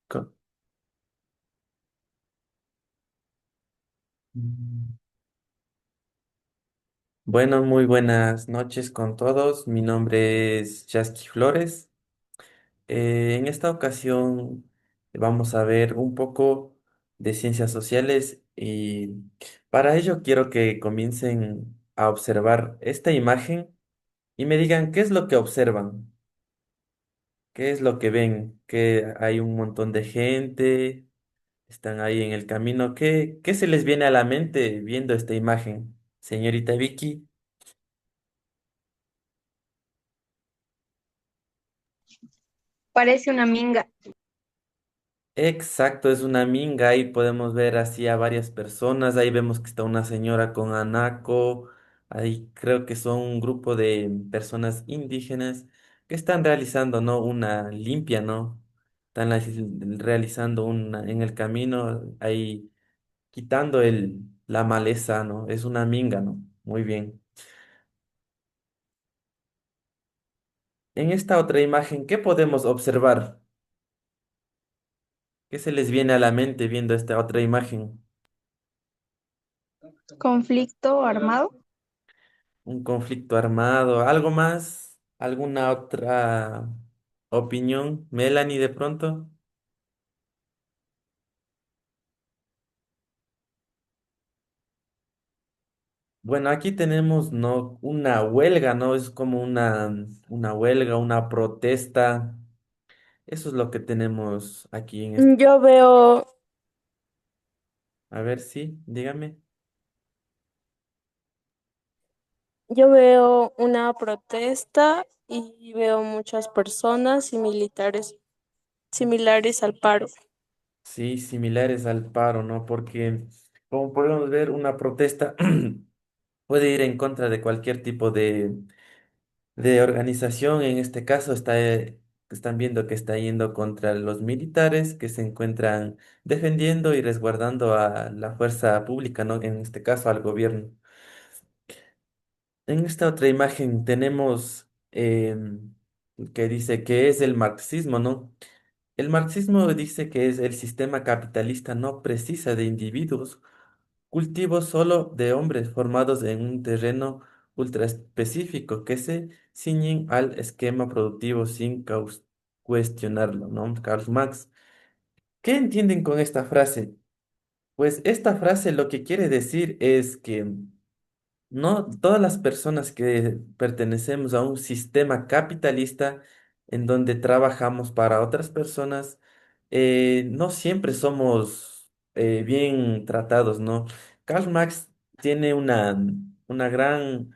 Co- Mm. Bueno, muy buenas noches con todos. Mi nombre es Jasky Flores. En esta ocasión vamos a ver un poco de ciencias sociales y para ello quiero que comiencen a observar esta imagen y me digan qué es lo que observan, qué es lo que ven, que hay un montón de gente, están ahí en el camino. ¿Qué se les viene a la mente viendo esta imagen, señorita Vicky? Parece una minga. Exacto, es una minga. Ahí podemos ver así a varias personas. Ahí vemos que está una señora con anaco. Ahí creo que son un grupo de personas indígenas que están realizando, ¿no? Una limpia, ¿no? Están realizando una en el camino, ahí quitando la maleza, ¿no? Es una minga, ¿no? Muy bien. En esta otra imagen, ¿qué podemos observar? ¿Qué se les viene a la mente viendo esta otra imagen? Conflicto armado. Un conflicto armado, algo más, alguna otra opinión, Melanie, de pronto. Bueno, aquí tenemos no una huelga, ¿no? Es como una huelga, una protesta. Eso es lo que tenemos aquí en este. Yo veo, A ver, sí, dígame. yo veo una protesta y veo muchas personas y militares similares al paro. Sí, similares al paro, ¿no? Porque como podemos ver, una protesta puede ir en contra de cualquier tipo de organización. En este caso están viendo que está yendo contra los militares que se encuentran defendiendo y resguardando a la fuerza pública, ¿no? En este caso al gobierno. En esta otra imagen tenemos que dice que es el marxismo, ¿no? El marxismo dice que es el sistema capitalista no precisa de individuos, cultivo solo de hombres formados en un terreno ultra específico que se ciñen al esquema productivo sin cuestionarlo, ¿no? Karl Marx. ¿Qué entienden con esta frase? Pues esta frase lo que quiere decir es que no todas las personas que pertenecemos a un sistema capitalista en donde trabajamos para otras personas, no siempre somos bien tratados, ¿no? Karl Marx tiene una gran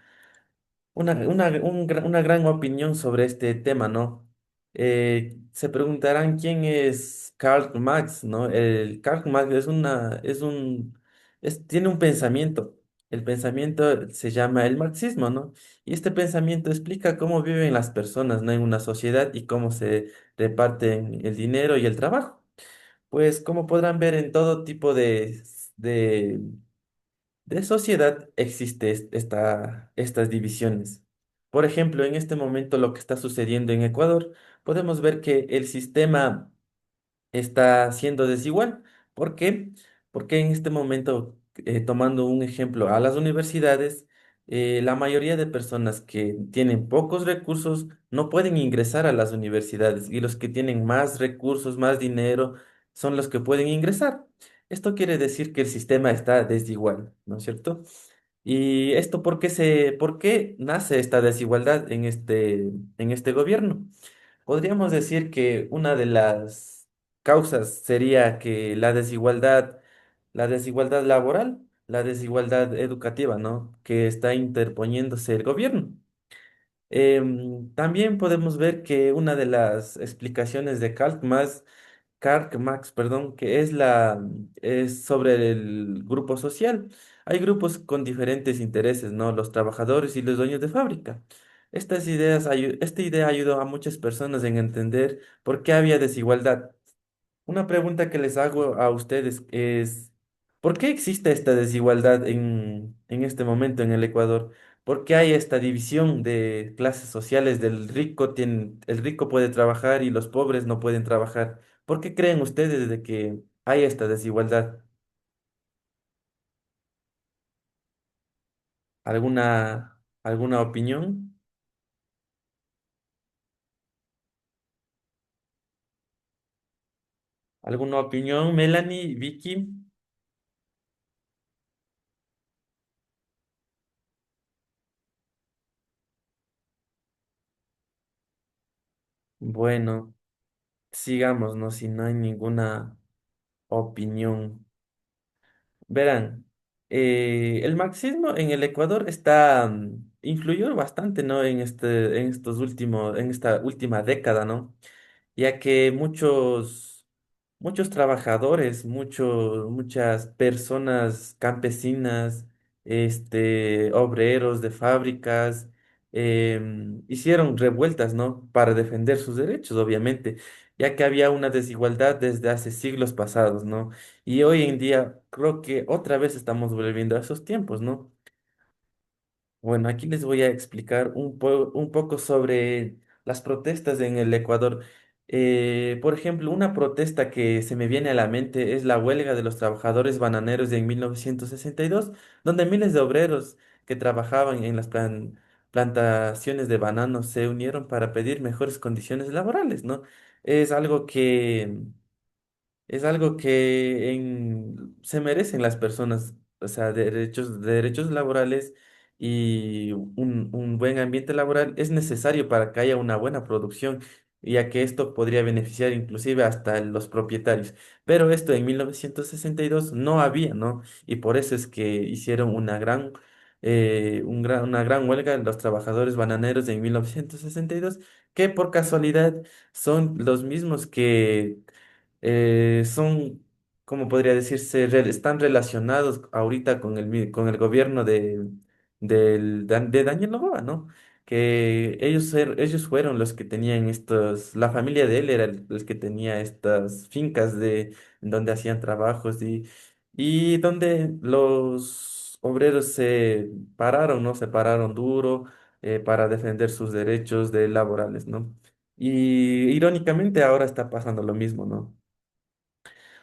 una gran opinión sobre este tema, ¿no? Se preguntarán quién es Karl Marx, ¿no? El Karl Marx tiene un pensamiento. El pensamiento se llama el marxismo, ¿no? Y este pensamiento explica cómo viven las personas, ¿no? En una sociedad y cómo se reparten el dinero y el trabajo. Pues como podrán ver en todo tipo de sociedad existe estas divisiones. Por ejemplo, en este momento lo que está sucediendo en Ecuador, podemos ver que el sistema está siendo desigual. ¿Por qué? Porque en este momento, tomando un ejemplo a las universidades, la mayoría de personas que tienen pocos recursos no pueden ingresar a las universidades y los que tienen más recursos, más dinero, son los que pueden ingresar. Esto quiere decir que el sistema está desigual, ¿no es cierto? ¿Y esto por qué nace esta desigualdad en este gobierno? Podríamos decir que una de las causas sería que la desigualdad laboral, la desigualdad educativa, ¿no? Que está interponiéndose el gobierno. También podemos ver que una de las explicaciones de Karl Marx, perdón, que es sobre el grupo social. Hay grupos con diferentes intereses, ¿no? Los trabajadores y los dueños de fábrica. Esta idea ayudó a muchas personas en entender por qué había desigualdad. Una pregunta que les hago a ustedes es, ¿por qué existe esta desigualdad en este momento en el Ecuador? ¿Por qué hay esta división de clases sociales el rico puede trabajar y los pobres no pueden trabajar? ¿Por qué creen ustedes de que hay esta desigualdad? ¿Alguna opinión? ¿Alguna opinión, Melanie, Vicky? Bueno, sigamos, ¿no? Si no hay ninguna opinión. Verán, el marxismo en el Ecuador influyó bastante, ¿no? En esta última década, ¿no? Ya que muchos trabajadores, muchas personas campesinas, obreros de fábricas, hicieron revueltas, ¿no? Para defender sus derechos, obviamente, ya que había una desigualdad desde hace siglos pasados, ¿no? Y hoy en día creo que otra vez estamos volviendo a esos tiempos, ¿no? Bueno, aquí les voy a explicar un poco sobre las protestas en el Ecuador. Por ejemplo, una protesta que se me viene a la mente es la huelga de los trabajadores bananeros en 1962, donde miles de obreros que trabajaban en las plantaciones de bananos se unieron para pedir mejores condiciones laborales, ¿no? Es algo que es algo que se merecen las personas, o sea, derechos laborales y un buen ambiente laboral es necesario para que haya una buena producción, ya que esto podría beneficiar inclusive hasta los propietarios. Pero esto en 1962 no había, ¿no? Y por eso es que hicieron una gran huelga los trabajadores bananeros en 1962, que por casualidad son los mismos que son, como podría decirse, están relacionados ahorita con con el gobierno de Daniel Noboa, ¿no? Que ellos fueron los que tenían la familia de él era el que tenía estas fincas donde hacían trabajos y donde los obreros se pararon, ¿no? Se pararon duro para defender sus derechos laborales, ¿no? Y irónicamente ahora está pasando lo mismo, ¿no?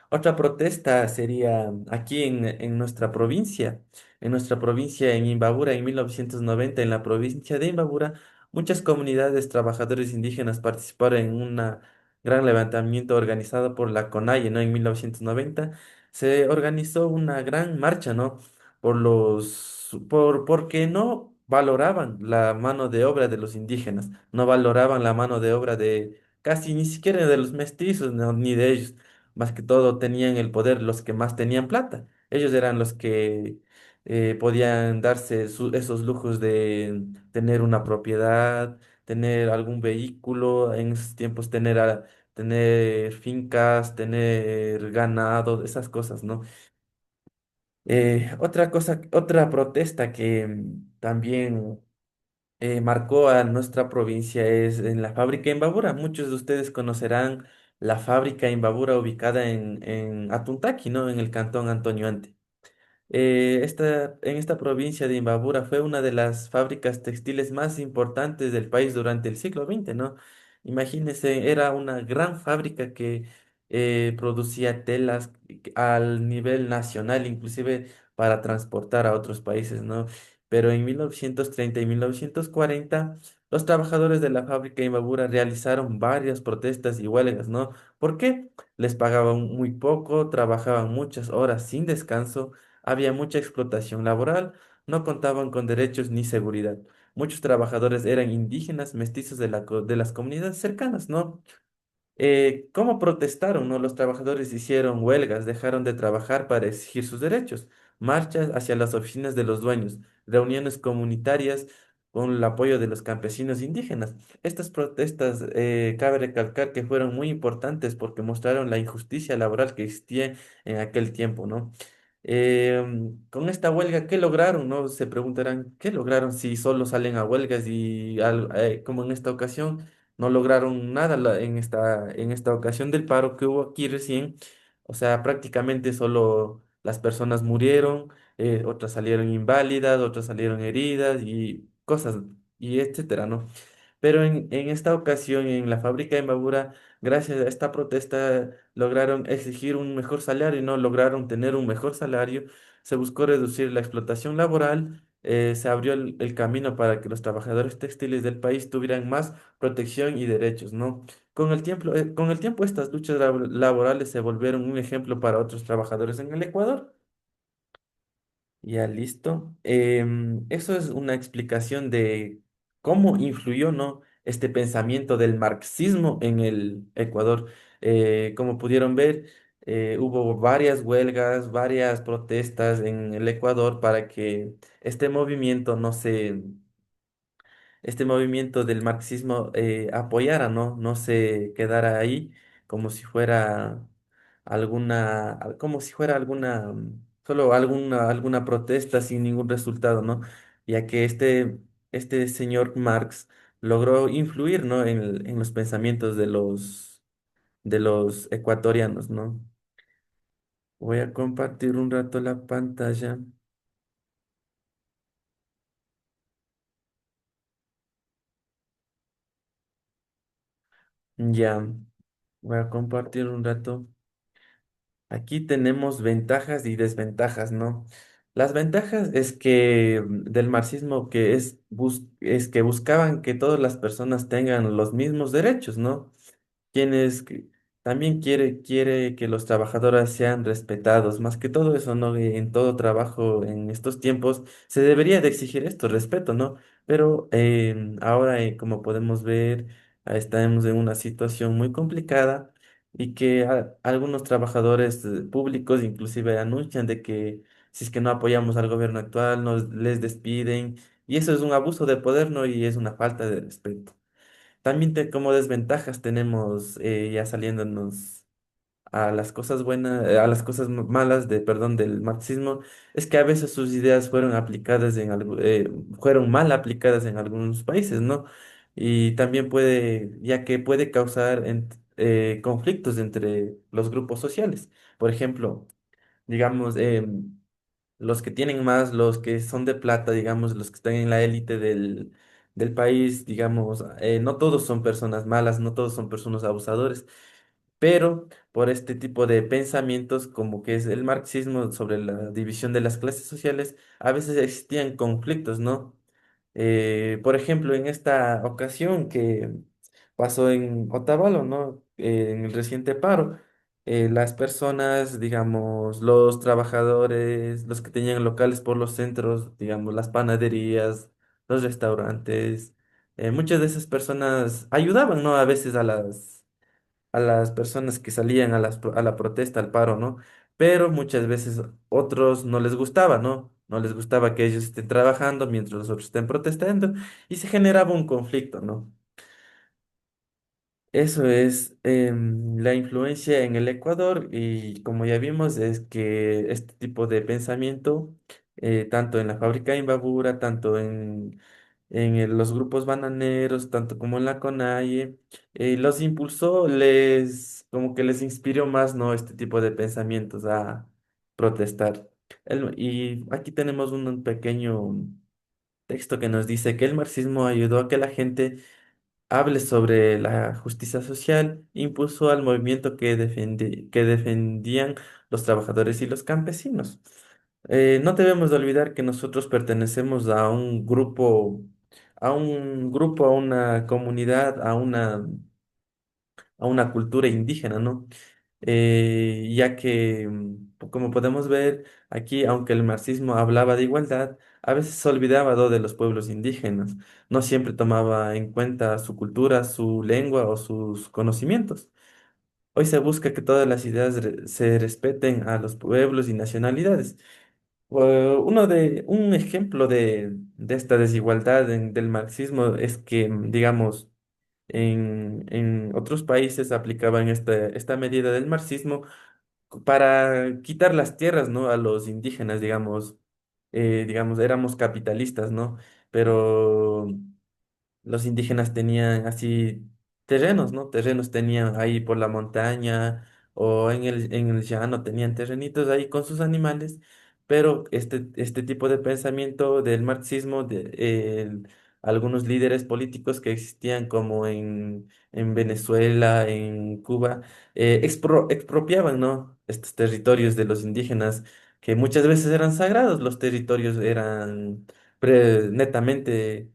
Otra protesta sería aquí en nuestra provincia en Imbabura en 1990, en la provincia de Imbabura, muchas comunidades trabajadores indígenas participaron en un gran levantamiento organizado por la CONAIE, ¿no? En 1990 se organizó una gran marcha, ¿no? Porque no valoraban la mano de obra de los indígenas, no valoraban la mano de obra de casi ni siquiera de los mestizos, ¿no? Ni de ellos. Más que todo tenían el poder los que más tenían plata. Ellos eran los que podían darse esos lujos de tener una propiedad, tener algún vehículo, en esos tiempos tener fincas, tener ganado, esas cosas, ¿no? Otra protesta que también marcó a nuestra provincia es en la fábrica Imbabura. Muchos de ustedes conocerán la fábrica Imbabura ubicada en Atuntaqui, ¿no? En el cantón Antonio Ante. En esta provincia de Imbabura fue una de las fábricas textiles más importantes del país durante el siglo XX, ¿no? Imagínense, era una gran fábrica que producía telas al nivel nacional, inclusive para transportar a otros países, ¿no? Pero en 1930 y 1940, los trabajadores de la fábrica Imbabura realizaron varias protestas y huelgas, ¿no? ¿Por qué? Les pagaban muy poco, trabajaban muchas horas sin descanso, había mucha explotación laboral, no contaban con derechos ni seguridad. Muchos trabajadores eran indígenas, mestizos de las comunidades cercanas, ¿no? ¿Cómo protestaron, no? Los trabajadores hicieron huelgas, dejaron de trabajar para exigir sus derechos, marchas hacia las oficinas de los dueños, reuniones comunitarias con el apoyo de los campesinos indígenas. Estas protestas, cabe recalcar que fueron muy importantes porque mostraron la injusticia laboral que existía en aquel tiempo, ¿no? Con esta huelga, ¿qué lograron? ¿No? Se preguntarán, ¿qué lograron si solo salen a huelgas como en esta ocasión? No lograron nada en esta ocasión del paro que hubo aquí recién. O sea, prácticamente solo las personas murieron, otras salieron inválidas, otras salieron heridas y cosas, y etcétera, ¿no? Pero en esta ocasión, en la fábrica de Imbabura, gracias a esta protesta, lograron exigir un mejor salario y no lograron tener un mejor salario. Se buscó reducir la explotación laboral, se abrió el camino para que los trabajadores textiles del país tuvieran más protección y derechos, ¿no? Con el tiempo estas luchas laborales se volvieron un ejemplo para otros trabajadores en el Ecuador. Ya listo. Eso es una explicación de cómo influyó, ¿no? Este pensamiento del marxismo en el Ecuador. Como pudieron ver, hubo varias huelgas, varias protestas en el Ecuador para que este movimiento no se este movimiento del marxismo apoyara, ¿no? No se quedara ahí como si fuera como si fuera solo alguna protesta sin ningún resultado, ¿no? Ya que este señor Marx logró influir, ¿no? En los pensamientos de los ecuatorianos, ¿no? Voy a compartir un rato la pantalla. Ya, voy a compartir un rato. Aquí tenemos ventajas y desventajas, ¿no? Las ventajas es que del marxismo es que buscaban que todas las personas tengan los mismos derechos, ¿no? También quiere que los trabajadores sean respetados, más que todo eso, ¿no? En todo trabajo en estos tiempos se debería de exigir esto, respeto, ¿no? Pero ahora, como podemos ver, estamos en una situación muy complicada y que algunos trabajadores públicos inclusive anuncian de que si es que no apoyamos al gobierno actual, nos les despiden, y eso es un abuso de poder, ¿no? Y es una falta de respeto. También como desventajas tenemos, ya saliéndonos a las cosas buenas, a las cosas malas perdón, del marxismo, es que a veces sus ideas fueron mal aplicadas en algunos países, ¿no? Y también ya que puede causar conflictos entre los grupos sociales. Por ejemplo, digamos, los que tienen más, los que son de plata, digamos, los que están en la élite del país, digamos, no todos son personas malas, no todos son personas abusadores, pero por este tipo de pensamientos, como que es el marxismo sobre la división de las clases sociales, a veces existían conflictos, ¿no? Por ejemplo, en esta ocasión que pasó en Otavalo, ¿no? En el reciente paro, las personas, digamos, los trabajadores, los que tenían locales por los centros, digamos, las panaderías, los restaurantes, muchas de esas personas ayudaban, ¿no? A veces a las personas que salían a la protesta, al paro, ¿no? Pero muchas veces otros no les gustaba, ¿no? No les gustaba que ellos estén trabajando mientras los otros estén protestando y se generaba un conflicto, ¿no? Eso es la influencia en el Ecuador y como ya vimos es que este tipo de pensamiento, tanto en la fábrica de Imbabura, tanto los grupos bananeros, tanto como en la CONAIE, los impulsó, como que les inspiró más, ¿no? Este tipo de pensamientos a protestar. Y aquí tenemos un pequeño texto que nos dice que el marxismo ayudó a que la gente hable sobre la justicia social, impulsó al movimiento que defendían los trabajadores y los campesinos. No debemos de olvidar que nosotros pertenecemos a una comunidad, a una cultura indígena, ¿no? Ya que, como podemos ver aquí, aunque el marxismo hablaba de igualdad, a veces se olvidaba de los pueblos indígenas, no siempre tomaba en cuenta su cultura, su lengua o sus conocimientos. Hoy se busca que todas las ideas se respeten a los pueblos y nacionalidades. Un ejemplo de esta desigualdad del marxismo es que, digamos, en otros países aplicaban esta medida del marxismo para quitar las tierras, ¿no? A los indígenas, digamos, éramos capitalistas, ¿no? Pero los indígenas tenían así terrenos, ¿no? Terrenos tenían ahí por la montaña o en el llano, tenían terrenitos ahí con sus animales, pero este tipo de pensamiento del marxismo algunos líderes políticos que existían como en Venezuela, en Cuba, expropiaban, ¿no? Estos territorios de los indígenas, que muchas veces eran sagrados, los territorios eran netamente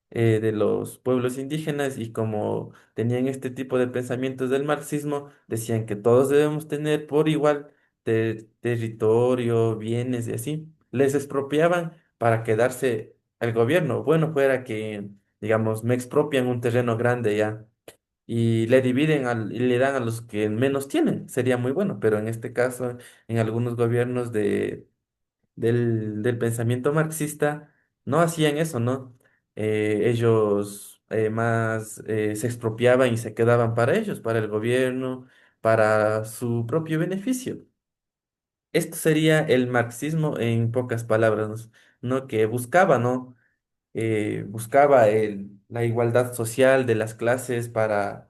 de los pueblos indígenas y como tenían este tipo de pensamientos del marxismo, decían que todos debemos tener por igual territorio, bienes y así. Les expropiaban para quedarse el gobierno. Bueno, fuera que, digamos, me expropian un terreno grande ya y le dividen y le dan a los que menos tienen. Sería muy bueno, pero en este caso, en algunos gobiernos del pensamiento marxista, no hacían eso, ¿no? Ellos más se expropiaban y se quedaban para ellos, para el gobierno, para su propio beneficio. Esto sería el marxismo en pocas palabras, ¿no? Que buscaba, ¿no? Buscaba la igualdad social de las clases para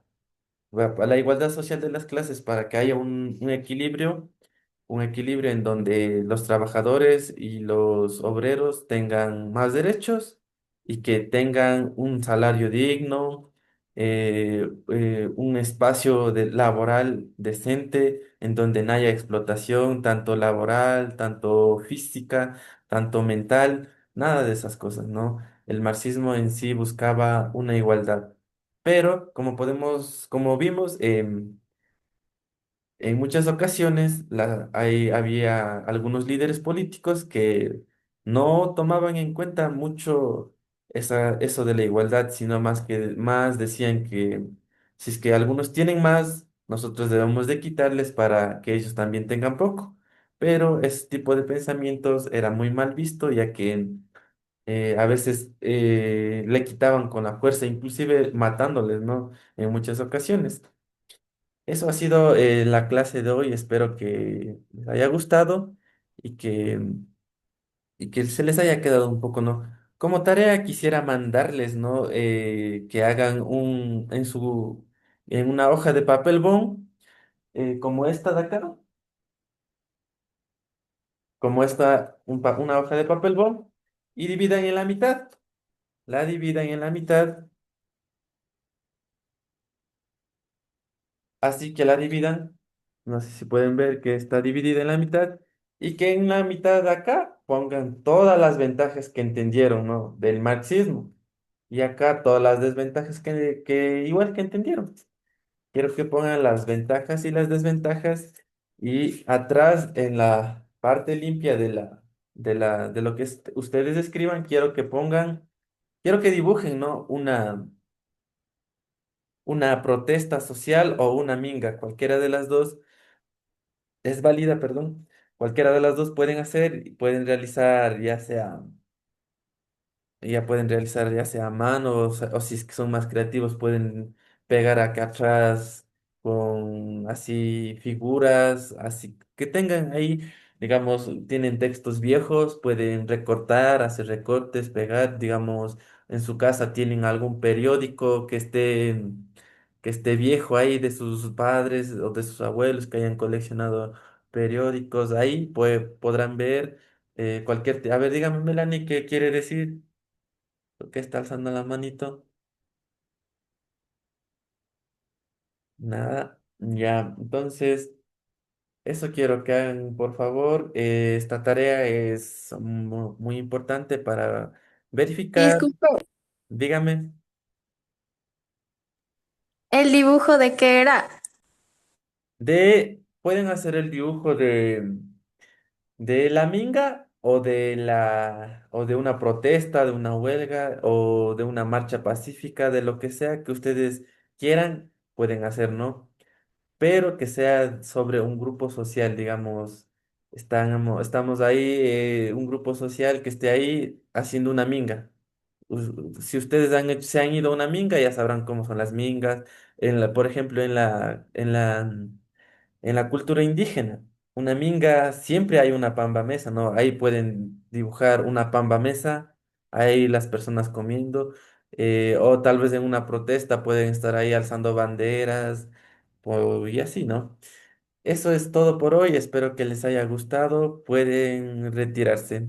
la igualdad social de las clases para que haya un equilibrio en donde los trabajadores y los obreros tengan más derechos y que tengan un salario digno, un espacio laboral decente en donde no haya explotación, tanto laboral, tanto física, tanto mental, nada de esas cosas, ¿no? El marxismo en sí buscaba una igualdad. Pero como vimos, en muchas ocasiones había algunos líderes políticos que no tomaban en cuenta mucho eso de la igualdad, sino más decían que si es que algunos tienen más, nosotros debemos de quitarles para que ellos también tengan poco. Pero ese tipo de pensamientos era muy mal visto, ya que a veces le quitaban con la fuerza, inclusive matándoles, ¿no? En muchas ocasiones. Eso ha sido la clase de hoy. Espero que les haya gustado y que se les haya quedado un poco, ¿no? Como tarea quisiera mandarles, ¿no? Que hagan en una hoja de papel bond, como esta de acá, como esta, una hoja de papel bond, y dividan en la mitad. La dividan en la mitad, así que la dividan. No sé si pueden ver que está dividida en la mitad y que en la mitad de acá pongan todas las ventajas que entendieron, ¿no? Del marxismo. Y acá todas las desventajas que igual que entendieron. Quiero que pongan las ventajas y las desventajas y atrás en la parte limpia de lo que ustedes escriban, quiero que dibujen, ¿no? Una protesta social o una minga, cualquiera de las dos es válida, perdón. Cualquiera de las dos pueden hacer y pueden realizar pueden realizar ya sea a mano o si es que son más creativos pueden pegar acá atrás con así figuras, así que tengan ahí, digamos, tienen textos viejos, pueden recortar, hacer recortes, pegar, digamos, en su casa tienen algún periódico que esté viejo ahí de sus padres o de sus abuelos que hayan coleccionado periódicos, ahí podrán ver a ver, dígame, Melanie, ¿qué quiere decir? ¿Por qué está alzando la manito? Nada. Ya, entonces, eso quiero que hagan, por favor. Esta tarea es muy importante para verificar. Disculpe, Dígame, ¿el dibujo de qué era? pueden hacer el dibujo de la minga o de una protesta, de una huelga o de una marcha pacífica, de lo que sea que ustedes quieran, pueden hacer, ¿no? Pero que sea sobre un grupo social, digamos, estamos ahí, un grupo social que esté ahí haciendo una minga. Si ustedes se han ido a una minga, ya sabrán cómo son las mingas. Por ejemplo, en la cultura indígena, una minga, siempre hay una pamba mesa, ¿no? Ahí pueden dibujar una pamba mesa, ahí las personas comiendo, o tal vez en una protesta pueden estar ahí alzando banderas, y así, ¿no? Eso es todo por hoy, espero que les haya gustado, pueden retirarse.